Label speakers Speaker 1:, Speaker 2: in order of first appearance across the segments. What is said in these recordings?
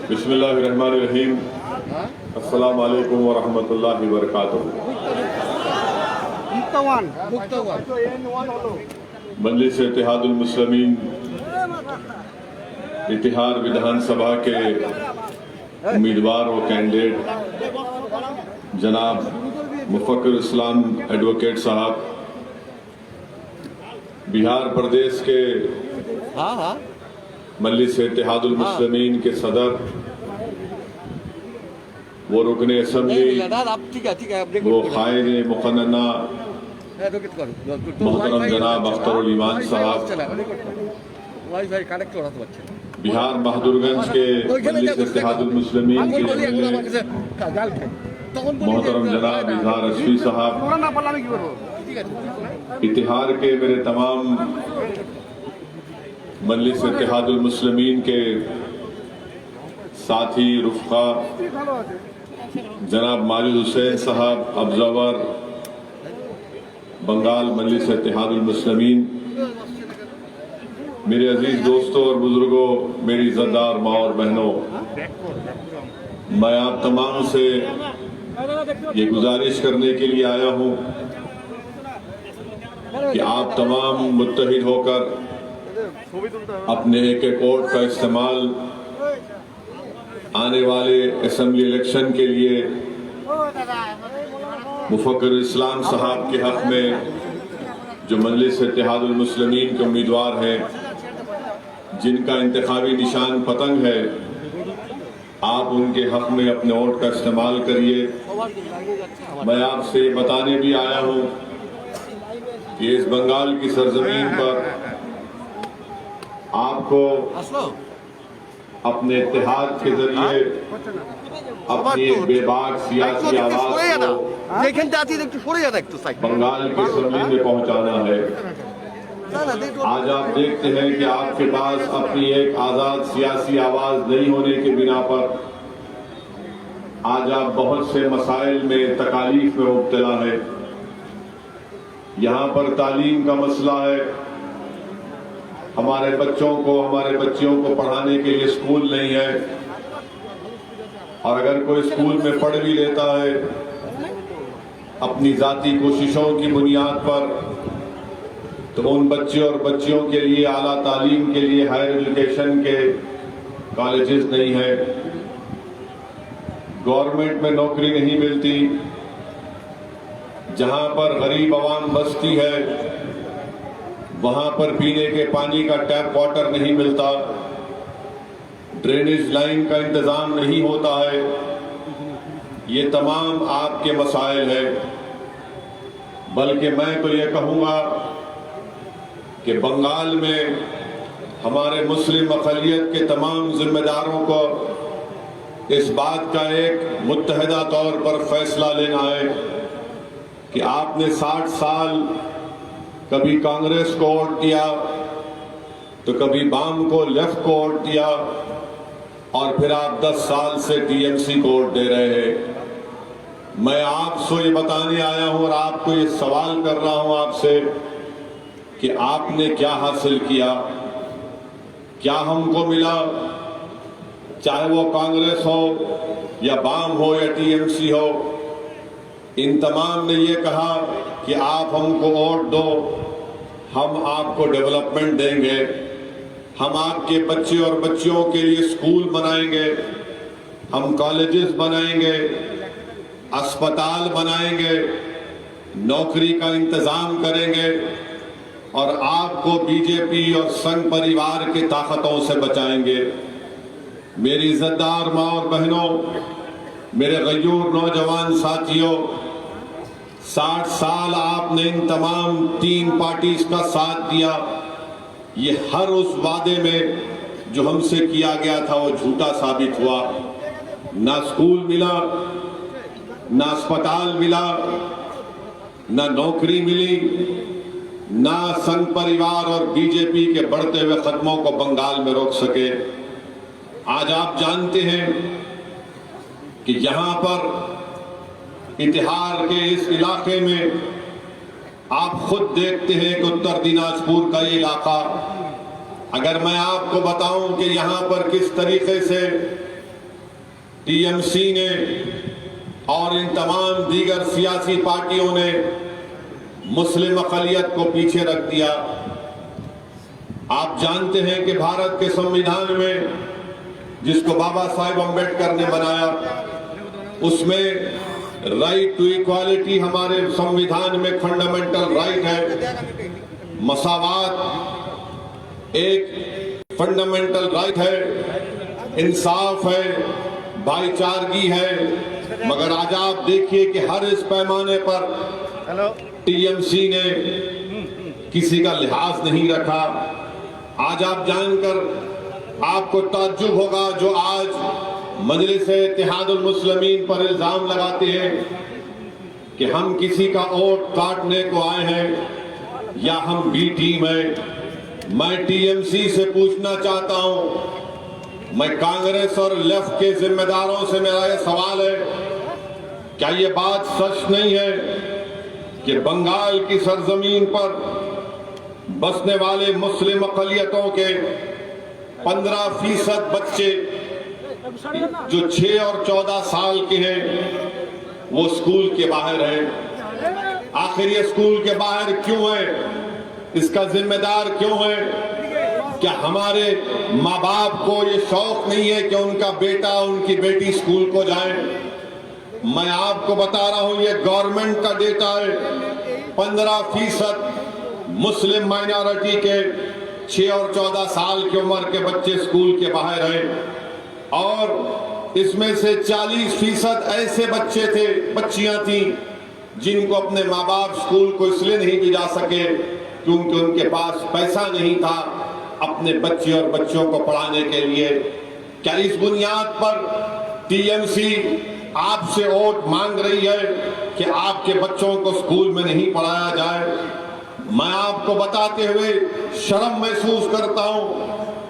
Speaker 1: बिस्मिल्लाहिर्रहमानिर्रहीम। अस्सलामु अलैकुम व रहमतुल्लाहि व बरकातुहू। मजलिस इत्तेहादुल मुस्लिमीन इतिहाद विधानसभा के उम्मीदवार व कैंडिडेट जनाब मुफक्किर इस्लाम एडवोकेट साहब, बिहार प्रदेश के मजलिस इत्तेहादुल मुस्लिमीन के सदर, वो रुकने असम्बली, वो कायदे मुक़न्नना मोहतरम जनाब अख्तरुल ईमान साहब, बिहार बहादुरगंज के मजलिस इत्तेहादुल मुस्लिमीन के मोहतरम जनाब इजहार रशफी साहब, इतिहाद के मेरे तमाम मजलिस इत्तेहादुल मुस्लिमीन के साथी रुफ़क़ा, जनाब माजिद हुसैन साहब, ऑब्जर्वर बंगाल मजलिस इत्तेहादुल मुस्लिमीन, मेरे अजीज दोस्तों और बुजुर्गों, मेरी इज़्ज़तदार माँ और बहनों, मैं आप तमाम से ये गुजारिश करने के लिए आया हूँ कि आप तमाम मुत्तहिद होकर अपने एक एक वोट का इस्तेमाल आने वाले असेंबली इलेक्शन के लिए मुफक्किर इस्लाम साहब के हक में, जो मजलिस इत्तेहादुल मुस्लिमीन के उम्मीदवार हैं, जिनका इंतखाबी निशान पतंग है, आप उनके हक में अपने वोट का इस्तेमाल करिए। मैं आपसे बताने भी आया हूँ कि इस बंगाल की सरजमीन पर आपको अपने इत्तेहाद के जरिए अपनी एक बेबाक सियासी आवाज को बंगाल की असम्बली में पहुंचाना है। आज आप देखते हैं कि आपके पास अपनी एक आजाद सियासी आवाज नहीं होने के बिना पर आज आप बहुत से मसाइल में तकालीफ में मुब्तला है। यहाँ पर तालीम का मसला है, हमारे बच्चों को, हमारे बच्चियों को पढ़ाने के लिए स्कूल नहीं है, और अगर कोई स्कूल में पढ़ भी लेता है अपनी जाती कोशिशों की बुनियाद पर, तो उन बच्चे और बच्चियों के लिए आला तालीम के लिए हायर एजुकेशन के कॉलेजेस नहीं है, गवर्नमेंट में नौकरी नहीं मिलती, जहां पर गरीब आवाम बसती है वहां पर पीने के पानी का टैप वाटर नहीं मिलता, ड्रेनेज लाइन का इंतजाम नहीं होता है। ये तमाम आपके मसाइल हैं। बल्कि मैं तो ये कहूँगा कि बंगाल में हमारे मुस्लिम अक़लियत के तमाम जिम्मेदारों को इस बात का एक मुत्तहिदा तौर पर फैसला लेना है कि आपने 60 साल कभी कांग्रेस को वोट दिया, तो कभी वाम को, लेफ्ट को वोट दिया, और फिर आप 10 साल से टीएमसी को वोट दे रहे हैं। मैं आपसे ये बताने आया हूं और आपको ये सवाल कर रहा हूं आपसे कि आपने क्या हासिल किया, क्या हमको मिला, चाहे वो कांग्रेस हो या वाम हो या टीएमसी हो। इन तमाम ने ये कहा कि आप हमको वोट दो, हम आपको डेवलपमेंट देंगे, हम आपके बच्चे और बच्चियों के लिए स्कूल बनाएंगे, हम कॉलेजेस बनाएंगे, अस्पताल बनाएंगे, नौकरी का इंतजाम करेंगे, और आपको बीजेपी और संघ परिवार की ताकतों से बचाएंगे। मेरी इज्जतदार माँ और बहनों, मेरे गयूर नौजवान साथियों, 60 साल आपने इन तमाम 3 पार्टीज का साथ दिया। ये हर उस वादे में जो हमसे किया गया था वो झूठा साबित हुआ। ना स्कूल मिला, ना अस्पताल मिला, ना नौकरी मिली, ना संघ परिवार और बीजेपी के बढ़ते हुए कदमों को बंगाल में रोक सके। आज आप जानते हैं कि यहां पर इतिहार के इस इलाके में आप खुद देखते हैं कि उत्तर दिनाजपुर का ये इलाका, अगर मैं आपको बताऊं कि यहां पर किस तरीके से टीएमसी ने और इन तमाम दीगर सियासी पार्टियों ने मुस्लिम अक़लियत को पीछे रख दिया। आप जानते हैं कि भारत के संविधान में, जिसको बाबा साहेब अम्बेडकर ने बनाया, उसमें राइट टू इक्वालिटी हमारे संविधान में फंडामेंटल राइट है। मसावात एक फंडामेंटल राइट है, इंसाफ है, भाईचारगी है। मगर आज आप देखिए कि हर इस पैमाने पर टीएमसी ने किसी का लिहाज नहीं रखा। आज आप जानकर आपको ताज्जुब होगा, जो आज मजलिस-ए-इत्तेहादुल मुस्लिमीन पर इल्जाम लगाते हैं कि हम किसी का वोट काटने को आए हैं या हम बी टीम है। मैं टीएमसी से पूछना चाहता हूं, मैं कांग्रेस और लेफ्ट के जिम्मेदारों से मेरा यह सवाल है, क्या ये बात सच नहीं है कि बंगाल की सरजमीन पर बसने वाले मुस्लिम अक़लियतों के 15% बच्चे जो 6 और 14 साल के हैं वो स्कूल के बाहर हैं? आखिर ये स्कूल के बाहर क्यों है? इसका जिम्मेदार क्यों है? क्या हमारे माँ बाप को ये शौक नहीं है कि उनका बेटा उनकी बेटी स्कूल को जाए? मैं आपको बता रहा हूं, ये गवर्नमेंट का डेटा है। 15% मुस्लिम माइनॉरिटी के 6 और 14 साल की उम्र के बच्चे स्कूल के बाहर हैं और इसमें से 40% ऐसे बच्चे थे, बच्चियां थी, जिनको अपने माँ बाप स्कूल को इसलिए नहीं भेजा सके क्योंकि उनके पास पैसा नहीं था अपने बच्चे और बच्चों को पढ़ाने के लिए। क्या इस बुनियाद पर टीएमसी आपसे वोट मांग रही है कि आपके बच्चों को स्कूल में नहीं पढ़ाया जाए? मैं आपको बताते हुए शर्म महसूस करता हूं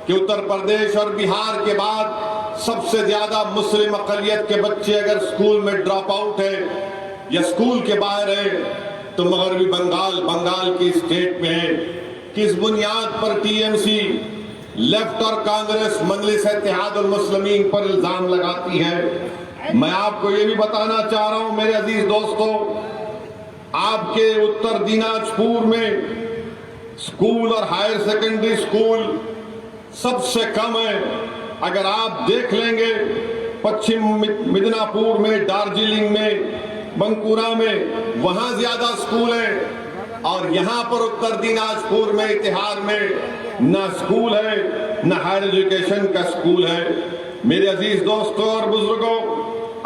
Speaker 1: कि उत्तर प्रदेश और बिहार के बाद सबसे ज्यादा मुस्लिम अक़लियत के बच्चे अगर स्कूल में ड्रॉप आउट है या स्कूल के बाहर है तो मगरबी बंगाल की स्टेट में है। किस बुनियाद पर टीएमसी, लेफ्ट और कांग्रेस मजलिस-ए-इत्तेहादुल मुस्लिमीन पर इल्जाम लगाती है? मैं आपको ये भी बताना चाह रहा हूं मेरे अजीज दोस्तों, आपके उत्तर दिनाजपुर में स्कूल और हायर सेकेंडरी स्कूल सबसे कम है। अगर आप देख लेंगे पश्चिम मिदनापुर में, दार्जिलिंग में, बंकुरा में, वहां ज्यादा स्कूल है और यहां पर उत्तर दिनाजपुर में, इतिहार में ना स्कूल है ना हायर एजुकेशन का स्कूल है। मेरे अजीज दोस्तों और बुजुर्गों,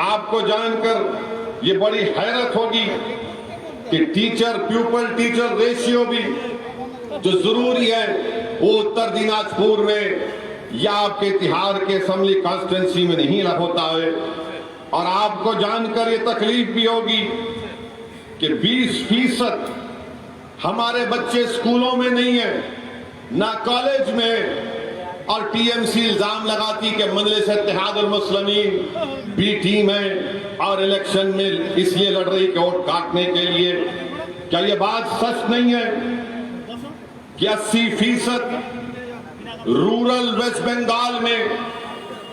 Speaker 1: आपको जानकर ये बड़ी हैरत होगी कि टीचर प्यूपल टीचर रेशियो भी जो जरूरी है वो उत्तर दिनाजपुर में या आपके इतिहार के असेंबली कॉन्स्टिट्यूंसी में नहीं होता है। और आपको जानकर ये तकलीफ भी होगी कि 20% हमारे बच्चे स्कूलों में नहीं है ना कॉलेज में, और टीएमसी इल्जाम लगाती कि मजलिस-ए-इत्तेहादुल मुस्लिमीन बी टीम है और इलेक्शन में इसलिए लड़ रही कि वोट काटने के लिए। क्या ये बात सच नहीं है कि 80% रूरल वेस्ट बंगाल में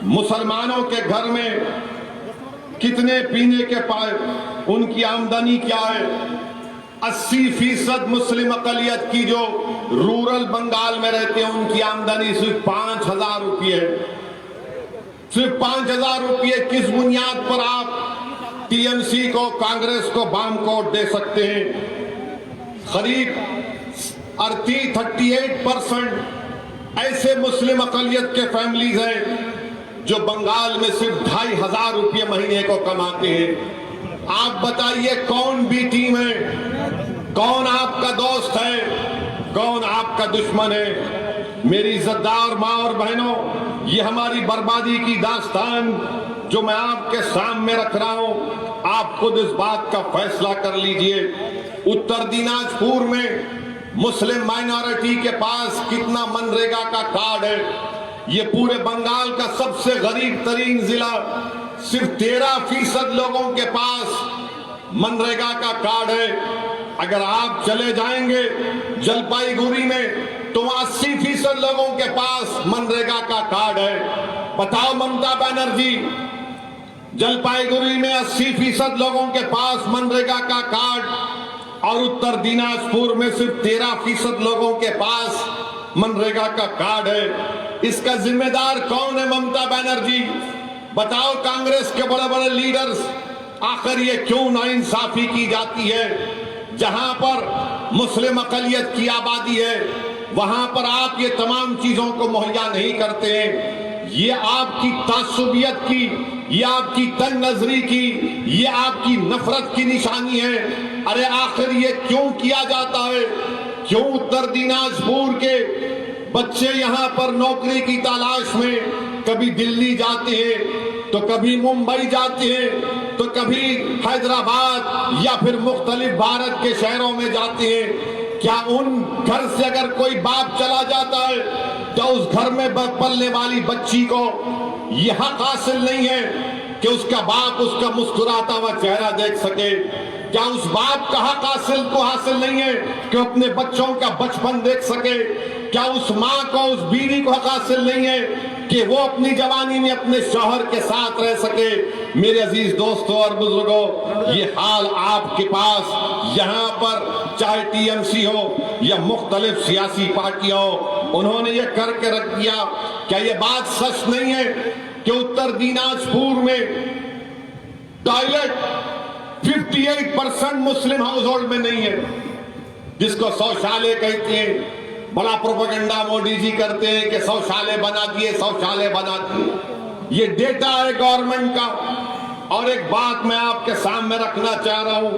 Speaker 1: मुसलमानों के घर में कितने पीने के पाए, उनकी आमदनी क्या है? 80% मुस्लिम अक़लियत की जो रूरल बंगाल में रहते हैं उनकी आमदनी सिर्फ 5,000 रुपये है। सिर्फ 5,000 रुपये किस बुनियाद पर आप टीएमसी को, कांग्रेस को बाम कोट दे सकते हैं? करीब 38% ऐसे मुस्लिम अक़लियत के फैमिलीज हैं जो बंगाल में सिर्फ 2,500 रुपये महीने को कमाते हैं। आप बताइए कौन बी टीम है? कौन आपका दोस्त है? कौन आपका दुश्मन है? मेरी इज्जतदार माँ और बहनों, ये हमारी बर्बादी की दास्तान जो मैं आपके सामने रख रहा हूं, आप खुद इस बात का फैसला कर लीजिए। उत्तर दिनाजपुर में मुस्लिम माइनॉरिटी के पास कितना मनरेगा का कार्ड है? ये पूरे बंगाल का सबसे गरीब तरीन जिला, सिर्फ 13% लोगों के पास मनरेगा का कार्ड है। अगर आप चले जाएंगे जलपाईगुड़ी में तो 80% लोगों के पास मनरेगा का कार्ड है। बताओ ममता बनर्जी, जलपाईगुड़ी में 80% लोगों के पास मनरेगा का कार्ड और उत्तर दिनाजपुर में सिर्फ 13% लोगों के पास मनरेगा का कार्ड है। इसका जिम्मेदार कौन है? ममता बनर्जी। बताओ कांग्रेस के बड़े बड़े लीडर्स, आखिर ये क्यों नाइंसाफी की जाती है? जहां पर मुस्लिम अकलियत की आबादी है वहां पर आप ये तमाम चीजों को मुहैया नहीं करते हैं। ये आपकी तासुबियत की, ये आपकी तंग नजरी की, ये आपकी नफरत की निशानी है। अरे आखिर ये क्यों किया जाता है? क्यों उत्तर दिनाजपुर के बच्चे यहां पर नौकरी की तलाश में कभी दिल्ली जाते हैं, तो कभी मुंबई जाते हैं, तो कभी हैदराबाद या फिर मुख्तलिफ भारत के शहरों में जाते हैं? क्या उन घर से अगर कोई बाप चला जाता है तो उस घर में पलने वाली बच्ची को यह हक हासिल नहीं है कि उसका बाप उसका मुस्कुराता हुआ चेहरा देख सके? क्या उस बाप का हक हासिल नहीं है कि अपने बच्चों का बचपन देख सके? क्या उस माँ को, उस बीवी को हक हासिल नहीं है कि वो अपनी जवानी में अपने शौहर के साथ रह सके? मेरे अजीज दोस्तों और बुजुर्गों, ये हाल आपके पास यहाँ पर चाहे टीएमसी हो या मुख्तलिफ सियासी पार्टियां हो, उन्होंने ये करके रख दिया। क्या ये बात सच नहीं है कि उत्तर दिनाजपुर में टॉयलेट 58% मुस्लिम हाउस होल्ड में नहीं है, जिसको शौचालय कहते हैं? बड़ा प्रोपेगेंडा मोदी जी करते हैं कि शौचालय बना दिए, शौचालय बना दिए। ये डेटा है गवर्नमेंट का। और एक बात मैं आपके सामने रखना चाह रहा हूं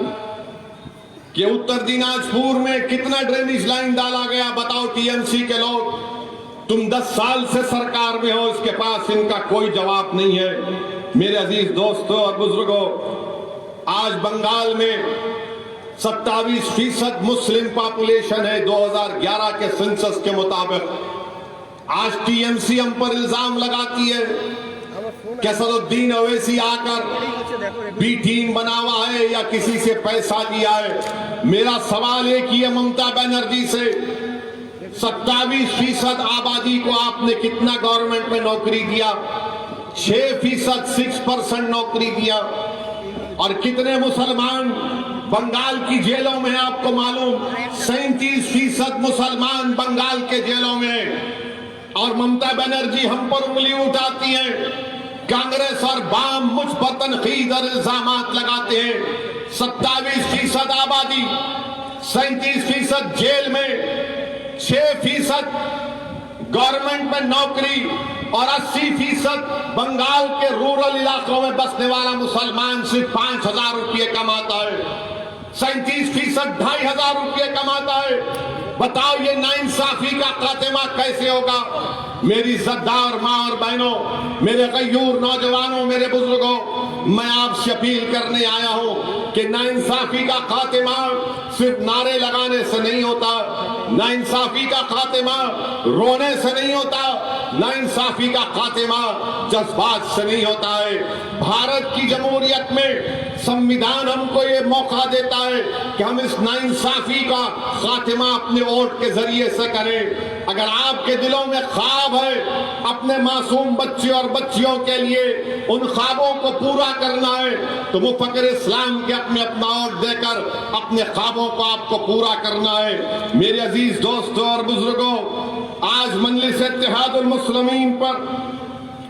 Speaker 1: कि उत्तर दिनाजपुर में कितना ड्रेनेज लाइन डाला गया? बताओ टीएमसी के लोग, तुम 10 साल से सरकार में हो, इसके पास इनका कोई जवाब नहीं है। मेरे अजीज दोस्तों और बुजुर्गों, आज बंगाल में 27% मुस्लिम पॉपुलेशन है 2011 के सेंसस के मुताबिक। आज टीएमसी हम पर इल्जाम लगाती है कि असदुद्दीन ओवैसी आकर बी टीम बना हुआ है या किसी से पैसा लिया है। मेरा सवाल एक ही है ममता बनर्जी से, 27% आबादी को आपने कितना गवर्नमेंट में नौकरी दिया? 6%, 6% नौकरी दिया। और कितने मुसलमान बंगाल की जेलों में? आपको मालूम, 37% मुसलमान बंगाल के जेलों में। और ममता बनर्जी हम पर उंगली उठाती है। कांग्रेस और वाम मुझ पर तनकीद और इल्जामात लगाते हैं। 27% आबादी, 37% जेल में, 6% गवर्नमेंट में नौकरी और 80% बंगाल के रूरल इलाकों में बसने वाला मुसलमान सिर्फ 5,000 रुपये कमाता है। 37% 2,500 रुपये कमाता है। बताओ ये नाइंसाफी का खात्मा कैसे होगा? मेरी इज्जतदार माँ और बहनों, मेरे गयूर नौजवानों, मेरे बुजुर्गों, मैं आपसे अपील करने आया हूं कि नाइंसाफी का खात्मा सिर्फ नारे लगाने से नहीं होता, नाइंसाफी का खात्मा रोने से नहीं होता, नाइंसाफी का खात्मा जज्बात से नहीं होता है। भारत की जमहूरियत में संविधान हमको ये मौका देता है कि हम इस नाइंसाफी का खात्मा अपने वोट के जरिए से करें। अगर आपके दिलों में ख्वाब है अपने मासूम बच्चे और बच्चियों के लिए, उन ख्वाबों को पूरा करना है, तो मुफक्किर इस्लाम के अपने अपना वोट देकर अपने ख्वाबों को आपको पूरा करना है। मेरे अजीज दोस्तों और बुजुर्गों, आज मजलिस इत्तेहादुल मुस्लिमीन पर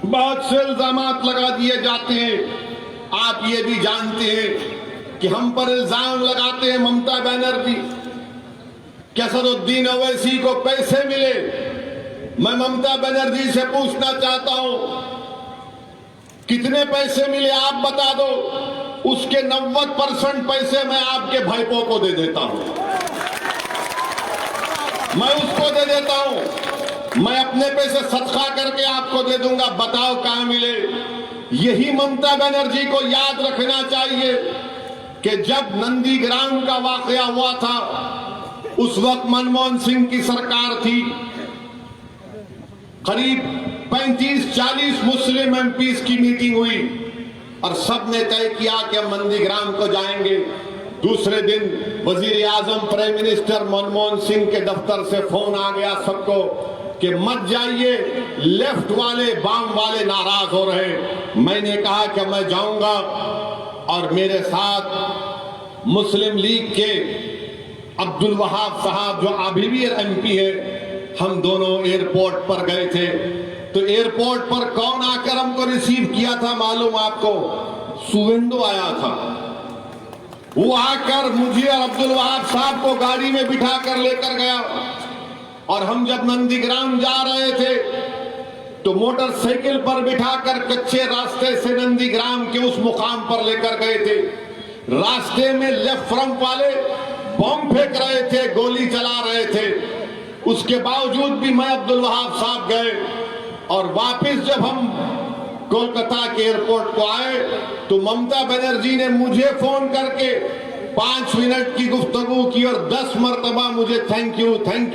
Speaker 1: बहुत से इल्जामात लगा दिए जाते हैं। आप ये भी जानते हैं कि हम पर इल्जाम लगाते हैं ममता बनर्जी कि असदुद्दीन ओवैसी को पैसे मिले। मैं ममता बनर्जी से पूछना चाहता हूं, कितने पैसे मिले आप बता दो। उसके 90% पैसे मैं आपके भाईपों को दे देता हूं, मैं उसको दे देता हूं, मैं अपने पैसे सदका करके आपको दे दूंगा। बताओ कहां मिले? यही ममता बनर्जी को याद रखना चाहिए कि जब नंदीग्राम का वाकया हुआ था, उस वक्त मनमोहन सिंह की सरकार थी। करीब 35-40 मुस्लिम एमपीज की मीटिंग हुई और सब ने तय किया कि हम नंदीग्राम को जाएंगे। दूसरे दिन वजीर आजम प्राइम मिनिस्टर मनमोहन सिंह के दफ्तर से फोन आ गया सबको कि मत जाइए, लेफ्ट वाले बाम वाले नाराज हो रहे। मैंने कहा कि मैं जाऊंगा, और मेरे साथ मुस्लिम लीग के अब्दुल वहाब साहब जो अभी भी MP है, हम दोनों एयरपोर्ट पर गए थे। तो एयरपोर्ट पर कौन आकर हमको रिसीव किया था मालूम आपको? सुवेंदु आया था। वो आकर मुझे और अब्दुल वहाब साहब को गाड़ी में बिठा कर लेकर गया, और हम जब नंदीग्राम जा रहे थे तो मोटरसाइकिल पर बिठाकर कच्चे रास्ते से नंदीग्राम के उस मुकाम पर लेकर गए थे। रास्ते में लेफ्ट फ्रंट वाले बम फेंक रहे थे, गोली चला रहे थे। उसके बावजूद भी मैं अब्दुल वहाब साहब गए, और वापस जब हम कोलकाता के एयरपोर्ट को आए तो ममता बनर्जी ने मुझे फोन करके 5 मिनट की गुफ्तगू की और 10 मरतबा मुझे thank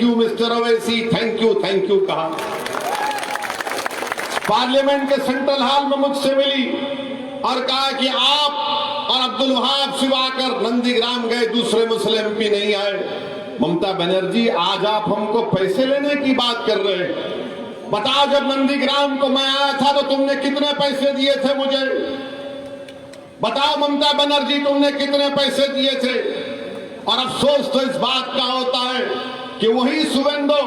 Speaker 1: you mister Owaisi, thank you कहा। पार्लियामेंट के सेंट्रल हॉल में मुझसे मिली और कहा कि आप और अब्दुल वहाब सिर्फ आकर नंदीग्राम गए, दूसरे मुस्लिम MP नहीं आए। ममता बनर्जी, आज आप हमको पैसे लेने की बात कर रहे हैं। बताओ, जब नंदीग्राम को मैं आया था तो तुमने कितने पैसे दिए थे मुझे? बताओ ममता बनर्जी, तुमने कितने पैसे दिए थे? और अफसोस तो इस बात का होता है कि वही सुवेंदु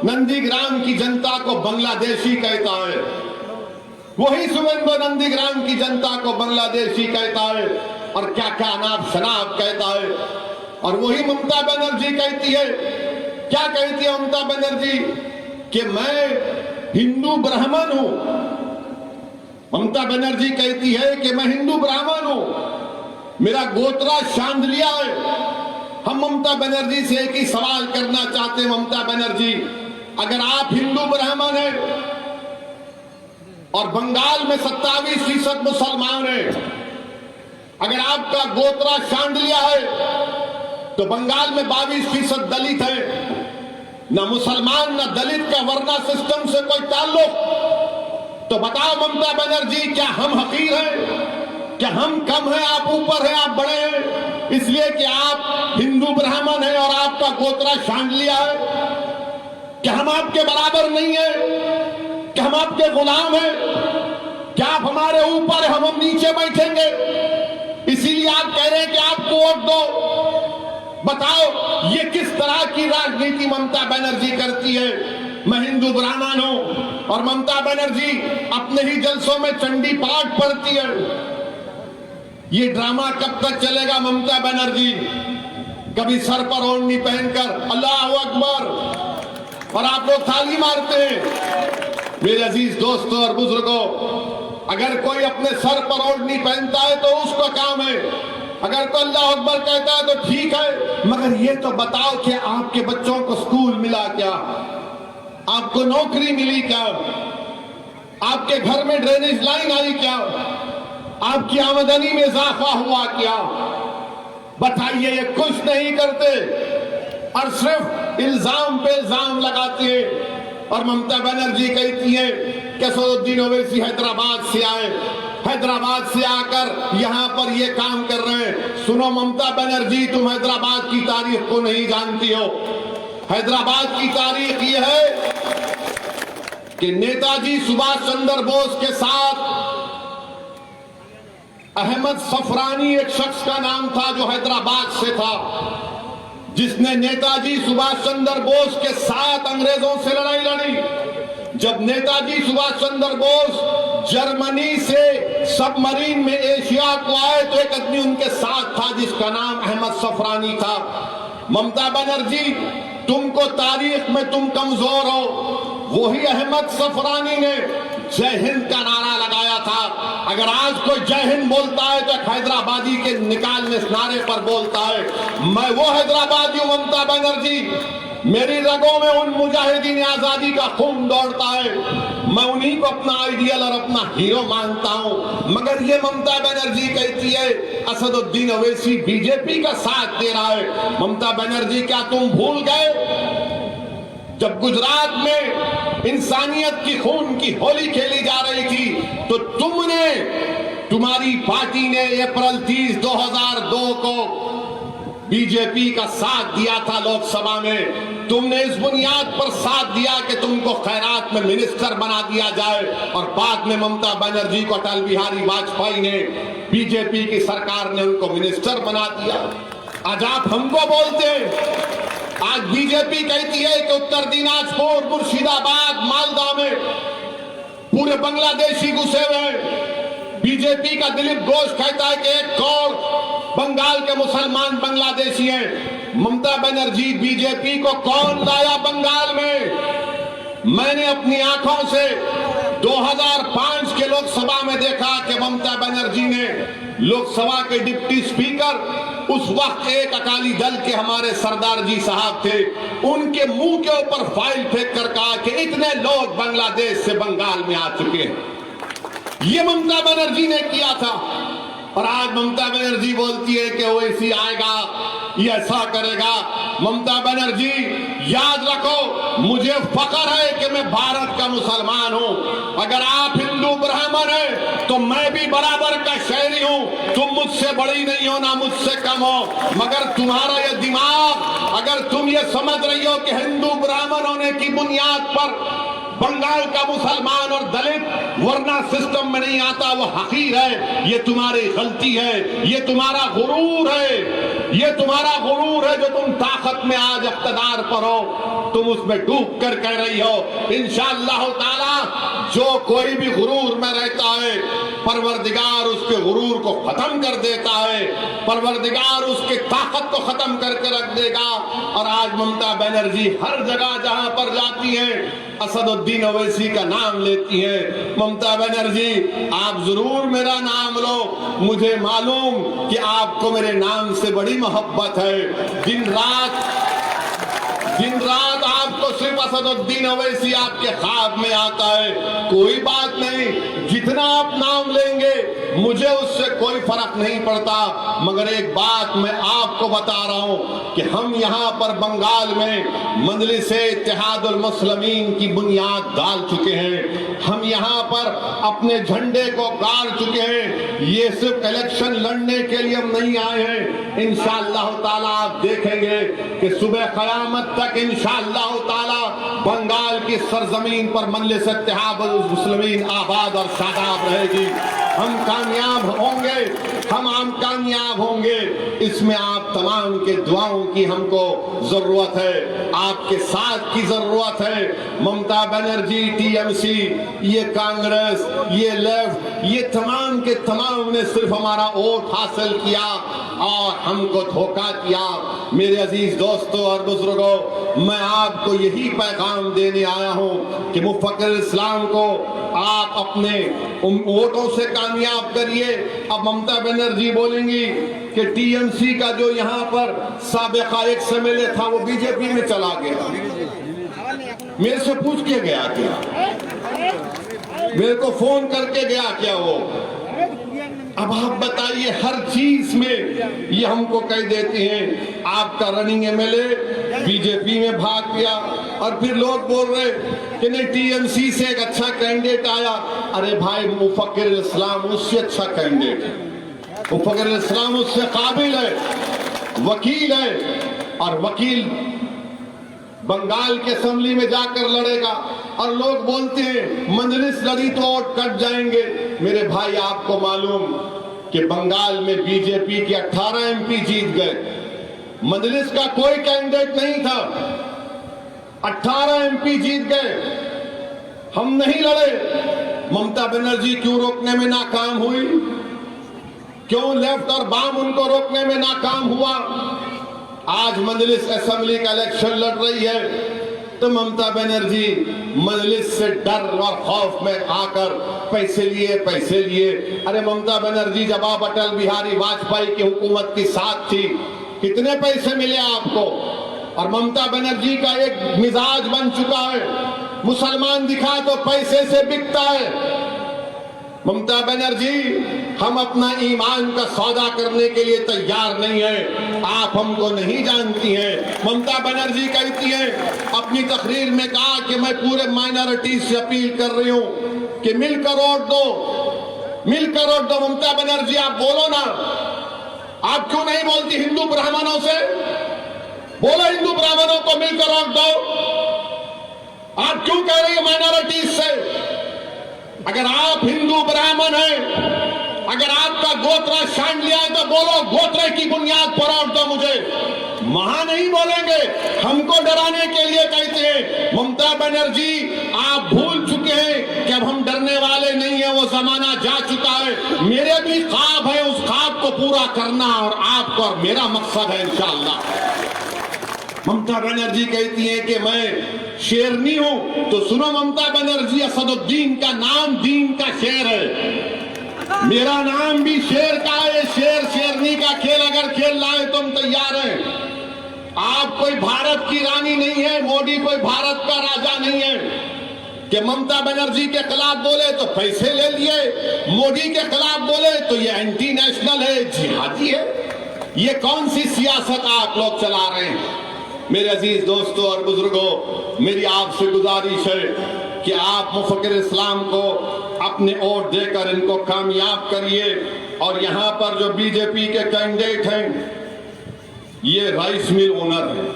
Speaker 1: नंदीग्राम की जनता को बांग्लादेशी कहता है। वही सुवेंदु नंदीग्राम की जनता को बांग्लादेशी कहता है, और क्या क्या अनाप शनाप कहता है। और वही ममता बनर्जी कहती है, क्या कहती है ममता बनर्जी? कि मैं हिंदू ब्राह्मण हूं। ममता बनर्जी कहती है कि मैं हिंदू ब्राह्मण हूं, मेरा गोत्रा शांदलिया है। हम ममता बनर्जी से एक ही सवाल करना चाहते हैं, ममता बनर्जी, अगर आप हिंदू ब्राह्मण हैं और बंगाल में 27% मुसलमान हैं, अगर आपका गोत्रा शांदलिया है तो बंगाल में 22% दलित है। न मुसलमान न दलित का वर्ना सिस्टम से कोई ताल्लुक। तो बताओ ममता बनर्जी, क्या हम हकीर हैं? क्या हम कम हैं? आप ऊपर हैं, आप बड़े हैं इसलिए कि आप हिंदू ब्राह्मण हैं और आपका गोत्रा शांडलिया है? क्या हम आपके बराबर नहीं है? क्या हम आपके गुलाम हैं? क्या आप हमारे ऊपर हैं, हम नीचे बैठेंगे? इसीलिए आप कह रहे हैं कि आपको वोट दो। बताओ, ये किस तरह की राजनीति ममता बनर्जी करती है? मैं हिंदू ब्राह्मण हूं और ममता बनर्जी अपने ही जलसों में चंडी पाठ पढ़ती है। ये ड्रामा कब तक चलेगा ममता बनर्जी? कभी सर पर ओढ़नी पहनकर अल्लाह अकबर और आप लोग ताली मारते हैं। मेरे अजीज दोस्तों और बुजुर्गों, अगर कोई अपने सर पर ओढ़नी पहनता है तो उसका काम है, अगर तो अल्लाह अकबर कहता है तो ठीक है। मगर ये तो बताओ कि आपके बच्चों को स्कूल मिला क्या? आपको नौकरी मिली क्या? आपके घर में ड्रेनेज लाइन आई क्या? आपकी आमदनी में इजाफा हुआ क्या? बताइए, ये कुछ नहीं करते और सिर्फ इल्जाम पे इल्जाम लगाती है। और ममता बनर्जी कहती है कि असदुद्दीन ओवैसी हैदराबाद से आए, हैदराबाद से आकर यहां पर ये काम कर रहे हैं। सुनो ममता बनर्जी, तुम हैदराबाद की तारीख को नहीं जानती हो। हैदराबाद की तारीख ये है कि नेताजी सुभाष चंद्र बोस के साथ अहमद सफरानी एक शख्स का नाम था जो हैदराबाद से था, जिसने नेताजी सुभाष चंद्र बोस के साथ अंग्रेजों से लड़ाई लड़ी। जब नेताजी सुभाष चंद्र बोस जर्मनी से सबमरीन में एशिया को आए तो एक आदमी उनके साथ था जिसका नाम अहमद सफरानी था। ममता बनर्जी, तुमको तारीख में तुम कमजोर हो। वही अहमद सफरानी ने जय हिंद का नारा लगाया था। अगर आज कोई जय हिंद बोलता है तो हैदराबादी के निकाल में इस नारे पर बोलता है। मैं वो हैदराबादी हूं ममता बनर्जी, मेरी रगों में उन मुजाहिदीन आजादी का खून दौड़ता है। मैं उन्हीं को अपना आइडियल और अपना हीरो मानता हूं। मगर ये ममता बनर्जी कहती है असदुद्दीन ओवैसी बीजेपी का साथ दे रहा है। ममता बनर्जी, क्या तुम भूल गए जब गुजरात में इंसानियत की खून की होली खेली जा रही थी तो तुमने
Speaker 2: तुम्हारी पार्टी ने अप्रैल 30, 2002 को बीजेपी का साथ दिया था लोकसभा में। तुमने इस बुनियाद पर साथ दिया कि तुमको खैरात में मिनिस्टर बना दिया जाए, और बाद में ममता बनर्जी को अटल बिहारी वाजपेयी ने, बीजेपी की सरकार ने उनको मिनिस्टर बना दिया। आज आप हमको बोलते हैं, आज बीजेपी कहती है कि उत्तर दिनाजपुर, मुर्शिदाबाद, मालदा में पूरे बांग्लादेशी घुसे हुए। बीजेपी का दिलीप घोष कहता है कि 1 करोड़ बंगाल के मुसलमान बांग्लादेशी हैं। ममता बनर्जी, बीजेपी को कौन लाया बंगाल में? मैंने अपनी आंखों से 2005 के लोकसभा में देखा कि ममता बनर्जी ने लोकसभा के डिप्टी स्पीकर, उस वक्त एक अकाली दल के हमारे सरदार जी साहब थे, उनके मुंह के ऊपर फाइल फेंक कर कहा कि इतने लोग बांग्लादेश से बंगाल में आ चुके हैं। ये ममता बनर्जी ने किया था। और आज ममता बनर्जी बोलती है कि ओवैसी आएगा, ये ऐसा करेगा। ममता बनर्जी, याद रखो, मुझे फख्र है कि मैं भारत का मुसलमान हूं। अगर आप हिंदू ब्राह्मण हैं तो मैं भी बराबर का शहरी हूं। तुम मुझसे बड़ी नहीं हो, ना मुझसे कम हो, मगर तुम्हारा ये दिमाग, अगर तुम ये समझ रही हो कि हिंदू ब्राह्मण होने की बुनियाद पर बंगाल का मुसलमान और दलित वरना सिस्टम में नहीं आता, वो हकीर है। ये तुम्हारी गलती है, ये तुम्हारा गुरूर है, ये तुम्हारा गुरूर है जो तुम ताकत में आज इख्तिदार पर हो, तुम उसमें डूब कर कह रही हो। इंशाअल्लाह ताला जो कोई भी गुरूर में रहता है, परवरदिगार उसके गुरूर को खत्म कर देता है, परवरदिगार उसके ताकत को खत्म करके रख देगा। और आज ममता बनर्जी हर जगह जहां पर जाती है असदुद्दीन ओवैसी का नाम लेती है। ममता बनर्जी, आप जरूर मेरा नाम लो, मुझे मालूम कि आपको मेरे नाम से बड़ी मोहब्बत है। दिन रात आपको सिर्फ असदुद्दीन ओवैसी आपके ख्वाब में आता है। कोई बात नहीं, जितना आप नाम लेंगे मुझे उससे कोई फर्क नहीं पड़ता, मगर एक बात मैं आपको बता रहा हूं कि हम यहां पर बंगाल में मजलिस-ए-इत्तेहादुल मुस्लिमीन की बुनियाद डाल चुके हैं। हम यहां पर अपने झंडे को गाड़ चुके हैं। ये सिर्फ इलेक्शन लड़ने के लिए हम नहीं आए हैं। इंशाअल्लाह ताला आप देखेंगे कि सुबह क़यामत तक इंशाअल्लाह ताला बंगाल की सरजमीन पर मजलिस-ए-इत्तेहादुल मुस्लिमीन आबाद और शादाब रहेगी। हम कामयाब होंगे, हम कामयाब होंगे। इसमें आप तमाम के दुआओं की हमको जरूरत है, आपके साथ की जरूरत है। ममता बनर्जी, टीएमसी, ये कांग्रेस, ये लेफ्ट, ये तमाम के तमाम ने सिर्फ हमारा वोट हासिल किया और हमको धोखा किया। मेरे अजीज दोस्तों और बुजुर्गों, मैं आपको यही पैगाम देने आया हूं कि मुफक्किर इस्लाम को आप अपने वोटों से कामयाब करिए। अब ममता बनर्जी बोलेंगी कि टीएमसी का जो यहाँ पर साबिका एक्स एमएलए था वो बीजेपी में चला गया। मेरे से पूछ के गया क्या? मेरे को फोन करके गया क्या वो? अब आप बताइए, हर चीज में ये हमको कह देते हैं आपका रनिंग एमएलए बीजेपी में भाग गया, और फिर लोग बोल रहे कि नहीं टीएमसी से एक अच्छा कैंडिडेट आया। अरे भाई, मुफक्किर इस्लाम उससे अच्छा कैंडिडेट है, मुफक्किर इस्लाम उससे काबिल है, वकील है, और वकील बंगाल के असेंबली में जाकर लड़ेगा। और लोग बोलते हैं मजलिस लड़ी तो वोट कट जाएंगे। मेरे भाई, आपको मालूम कि बंगाल में बीजेपी के 18 एमपी जीत गए, मजलिस का कोई कैंडिडेट नहीं था, 18 एमपी जीत गए। हम नहीं लड़े। ममता बनर्जी क्यों रोकने में नाकाम हुई? क्यों लेफ्ट और बाम उनको रोकने में नाकाम हुआ? आज मजलिस असेंबली का इलेक्शन लड़ रही है तो ममता बनर्जी मजलिस से डर और खौफ में आकर पैसे लिए। अरे ममता बनर्जी, जब आप अटल बिहारी वाजपेयी की हुकूमत की साथ थी, कितने पैसे मिले आपको? और ममता बनर्जी का एक मिजाज बन चुका है, मुसलमान दिखा तो पैसे से बिकता है। ममता बनर्जी, हम अपना ईमान का सौदा करने के लिए तैयार नहीं है। आप हमको नहीं जानती हैं। ममता बनर्जी कहती है, अपनी तकरीर में कहा कि मैं पूरे माइनॉरिटी से अपील कर रही हूं कि मिलकर वोट दो, मिलकर और दो। ममता बनर्जी आप बोलो ना, आप क्यों नहीं बोलती हिंदू ब्राह्मणों से? बोलो हिंदू ब्राह्मणों को मिलकर रोक दो। आप क्यों कह रही हो माइनॉरिटीज से? अगर आप हिंदू ब्राह्मण हैं, अगर आपका गोत्र छान लिया है तो बोलो गोत्र की बुनियाद पर रोक दो मुझे। वहां नहीं बोलेंगे, हमको डराने के लिए कहते हैं। ममता बनर्जी आप भूल चुके हैं कि अब हम डरने वाले नहीं है, वो जमाना जा चुका है। मेरे भी ख्वाब है, उस ख्वाब को पूरा करना और आपको और मेरा मकसद है इंशाअल्लाह। ममता बनर्जी कहती है कि मैं शेरनी हूं, तो सुनो ममता बनर्जी, असदुद्दीन का नाम दीन का शेर है, मेरा नाम भी शेर का है। शेर शेरनी का खेल अगर खेल रहा है तो हम तैयार हैं। आप कोई भारत की रानी नहीं है, मोदी कोई भारत का राजा नहीं है कि ममता बनर्जी के खिलाफ बोले तो पैसे ले लिए, मोदी के खिलाफ बोले तो ये एंटी नेशनल है, जिहादी है। ये कौन सी सियासत आप लोग चला रहे हैं? मेरे अजीज दोस्तों और बुजुर्गों, मेरी आपसे गुजारिश है कि आप मुफक्किर इस्लाम को अपने वोट देकर इनको कामयाब करिए। और यहां पर जो बीजेपी के कैंडिडेट हैं, ये राइस मिल ओनर है।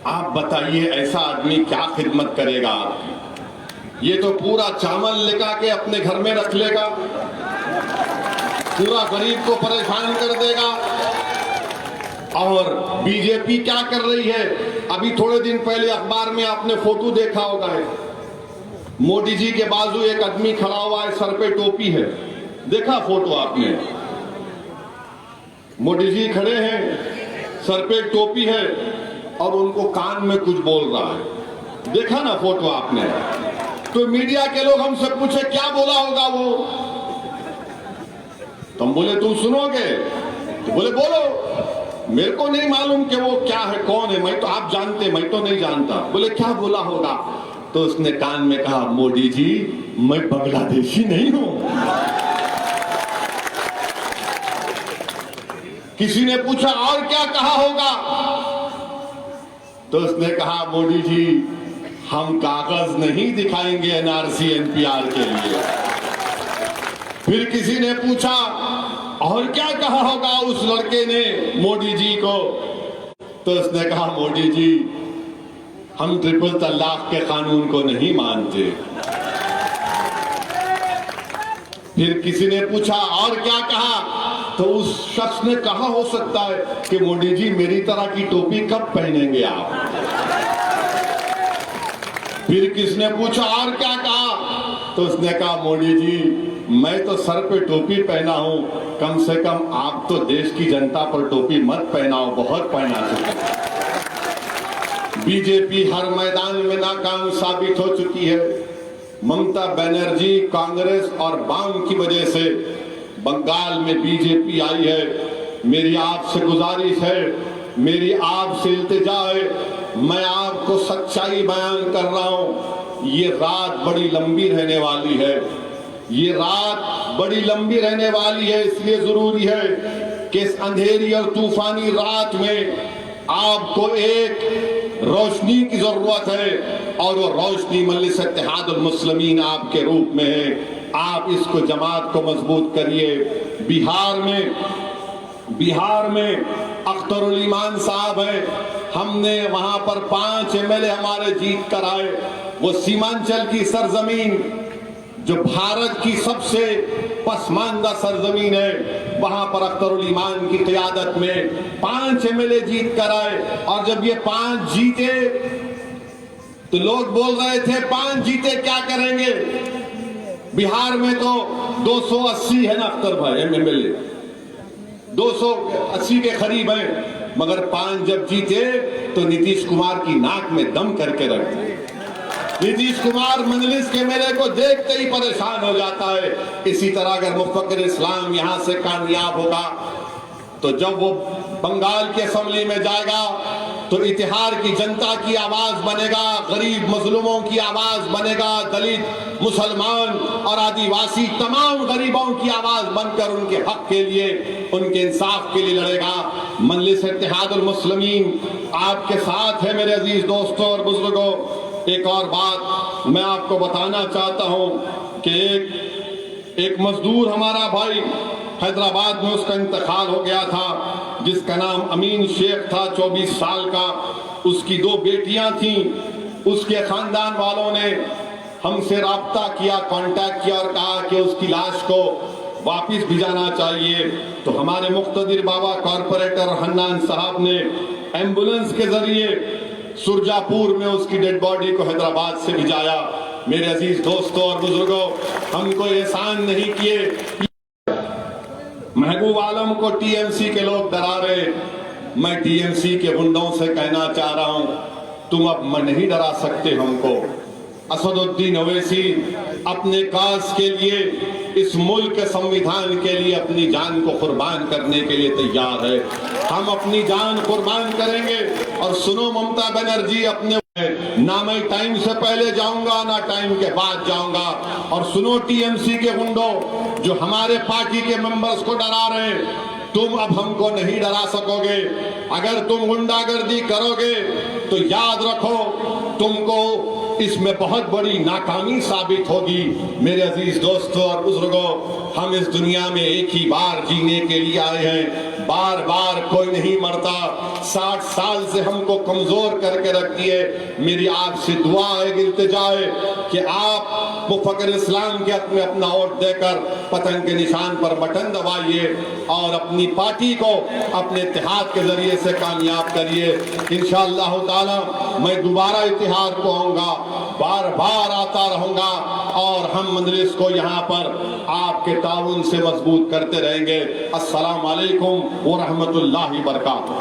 Speaker 2: आप बताइए ऐसा आदमी क्या खिदमत करेगा आपकी? ये तो पूरा चावल लेकर के अपने घर में रख लेगा, पूरा गरीब को परेशान कर देगा। और बीजेपी क्या कर रही है? अभी थोड़े दिन पहले अखबार में आपने फोटो देखा होगा, मोदी जी के बाजू एक आदमी खड़ा हुआ है, सर पे टोपी है, देखा फोटो आपने? मोदी जी खड़े हैं, सर पे टोपी है और उनको कान में कुछ बोल रहा है, देखा ना फोटो आपने? तो मीडिया के लोग हमसे पूछे क्या बोला होगा वो, तो हम बोले तुम सुनोगे? तो बोले बोलो। मेरे को नहीं मालूम कि वो क्या है, कौन है, मैं तो आप जानते, मैं तो नहीं जानता। बोले क्या बोला होगा? तो उसने कान में कहा, मोदी जी मैं बांग्लादेशी नहीं हूं। किसी ने पूछा और क्या कहा होगा? तो उसने कहा, मोदी जी हम कागज नहीं दिखाएंगे एनआरसी एनपीआर के लिए। फिर किसी ने पूछा और क्या कहा होगा उस लड़के ने मोदी जी को? तो उसने कहा, मोदी जी हम ट्रिपल तलाक के कानून को नहीं मानते। फिर किसी ने पूछा और क्या कहा? तो उस शख्स ने कहा हो सकता है कि मोदी जी मेरी तरह की टोपी कब पहनेंगे आप? फिर किसने पूछा और क्या कहा? तो उसने कहा, मोदी जी मैं तो सर पे टोपी पहना हूं, कम से कम आप तो देश की जनता पर टोपी मत पहनाओ, बहुत पहना चुके। बीजेपी हर मैदान में नाकाम साबित हो चुकी है। ममता बनर्जी, कांग्रेस और वाम की वजह से बंगाल में बीजेपी आई है। मेरी आपसे गुजारिश है, मेरी आपसे इल्तिजा है, मैं आपको सच्चाई बयान कर रहा हूं। ये रात बड़ी लंबी रहने वाली है, ये रात बड़ी लंबी रहने वाली है। इसलिए जरूरी है कि इस अंधेरी और तूफानी रात में आपको एक रोशनी की जरूरत है, और वो रोशनी मजलिस इत्तेहादुल मुस्लिमीन आपके रूप में है। आप इसको, जमात को मजबूत करिए। बिहार में अख्तरुल ईमान साहब हैं, हमने वहां पर 5 एमएलए हमारे जीत कर आए। वो सीमांचल की सरजमीन जो भारत की सबसे पसमानदा सरजमीन है, वहां पर अख्तरुल ईमान की क़ियादत में 5 एमएलए जीत कर आए। और जब ये 5 जीते तो लोग बोल रहे थे 5 जीते क्या करेंगे? बिहार में तो 280 है ना अख्तर भाई एमएलए, 280 के करीब है, मगर 5 जब जीते तो नीतीश कुमार की नाक में दम करके रख दिए। नीतीश कुमार मजलिस के मेरे को देखते ही परेशान हो जाता है। इसी तरह अगर मुफक्किर इस्लाम यहां से कामयाब होगा तो जब वो बंगाल की असेंबली में जाएगा तो इतिहार की जनता की आवाज बनेगा, गरीब मजलूमों की आवाज बनेगा, दलित, मुसलमान और आदिवासी तमाम गरीबों की आवाज बनकर उनके हक के लिए, उनके इंसाफ के लिए लड़ेगा। मजलिस इत्तेहादुल मुस्लिमीन आपके साथ है मेरे अजीज दोस्तों और बुजुर्गों। एक और बात मैं आपको बताना चाहता हूं कि एक मजदूर हमारा भाई हैदराबाद में, उसका इंतकाल हो गया था, जिसका नाम अमीन शेख था, 24 साल का। उसकी 2 बेटियां थीं। उसके खानदान वालों ने हमसे राब्ता किया, कांटेक्ट किया और कहा कि उसकी लाश को वापिस भिजाना चाहिए। तो हमारे मुख्तदिर बाबा कॉरपोरेटर हन्नान साहब ने एम्बुलेंस के जरिए सुरजापुर में उसकी डेड बॉडी को हैदराबाद से भिजाया। मेरे अजीज दोस्तों और बुजुर्गों, हमको एहसान नहीं किए। महबूब आलम को टीएमसी के लोग डरा रहे। मैं टीएमसी के गुंडों से कहना चाह रहा हूं, तुम अब नहीं डरा सकते हमको। असदुद्दीन ओवैसी अपने काज के लिए, इस मुल्क के संविधान के लिए अपनी जान को कुर्बान करने के लिए तैयार है। हम अपनी जान कुर्बान करेंगे। और सुनो ममता बनर्जी, अपने ना मैं टाइम से पहले जाऊंगा ना टाइम के बाद जाऊंगा। और सुनो टीएमसी के गुंडों जो हमारे पार्टी के मेंबर्स को डरा रहे हैं, तुम अब हमको नहीं डरा सकोगे। अगर तुम गुंडागर्दी करोगे तो याद रखो, तुमको इसमें बहुत बड़ी नाकामी साबित होगी। मेरे अजीज दोस्तों और बुजुर्गों, हम इस दुनिया में एक ही बार जीने के लिए आए हैं। बार बार कोई नहीं मरता। 60 साल से हमको कमजोर करके रख दिए। मेरी आपसे दुआ है, इल्तिजा है कि आप मुफक्किर इस्लाम के हक में अपना वोट देकर पतंग के निशान पर बटन दबाइए और अपनी पार्टी को अपने इत्तेहाद के जरिए से कामयाब करिए। इंशाअल्लाह ताला मैं दोबारा इत्तेहाद को आऊंगा, बार बार आता रहूंगा और हम मजलिस को यहाँ पर आपके ताउन से मजबूत करते रहेंगे। अस्सलाम वालेकुम व रहमतुल्लाहि व बरकातुहू।